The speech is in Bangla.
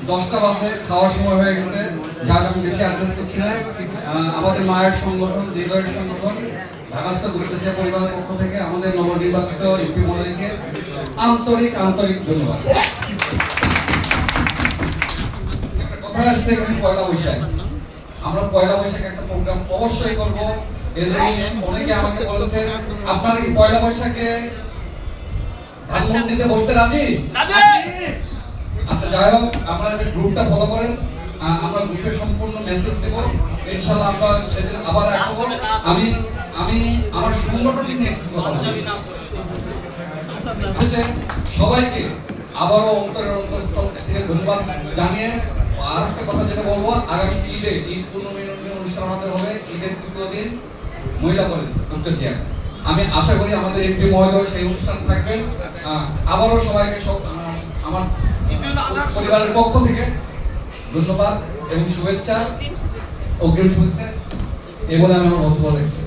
10টা বাজে, খাওয়ার সময় হয়ে গেছে, যার আমি বেশি অ্যাড্রেস করছি না। আমাদের মায়ের সংগঠন, হৃদয়ের সংগঠন, ঢাকাস্থ গুরুত্বচিয়া পরিবারের পক্ষ থেকে আমাদের নবনির্বাচিত এমপি মহোদয়কে আন্তরিক ধন্যবাদ। একটা কথা আসছে এখানে পয়লা বৈশাখ, আমরা পয়লা বৈশাখে একটা প্রোগ্রাম অবশ্যই করব। এর জন্য অনেকে আমাকে বলেছে, আপনারা কি পয়লা বৈশাখে ধানমন্ডিতে বসতে রাজি? আচ্ছা, যাই হোক, আপনারা গ্রুপটা ফলো করেন, আমরা গ্রুপে সম্পূর্ণ মেসেজ দেব। ইনশাআল্লাহ আমরা সেদিন আবার আসবো। আমি আমার সংগঠন নিয়ে সবাইকে আবারও অন্তরস্থল থেকে ধন্যবাদ জানিয়ে আর একটা কথা যেটা বলবো, আগামী ঈদ পুনর্মিলনী অনুষ্ঠান আমাদের হবে, ঈদের তৃতীয় দিন মহিলা কলেজ গুরুত্বচিয়া। আমি আশা করি আমাদের এমপি মহোদয় সেই অনুষ্ঠান থাকবেন। আবারও সবাইকে আমার পরিবারের পক্ষ থেকে ধন্যবাদ এবং শুভেচ্ছা, অগ্রিম শুভেচ্ছা। এ বলে আমি আমার বক্তব্য রাখছি।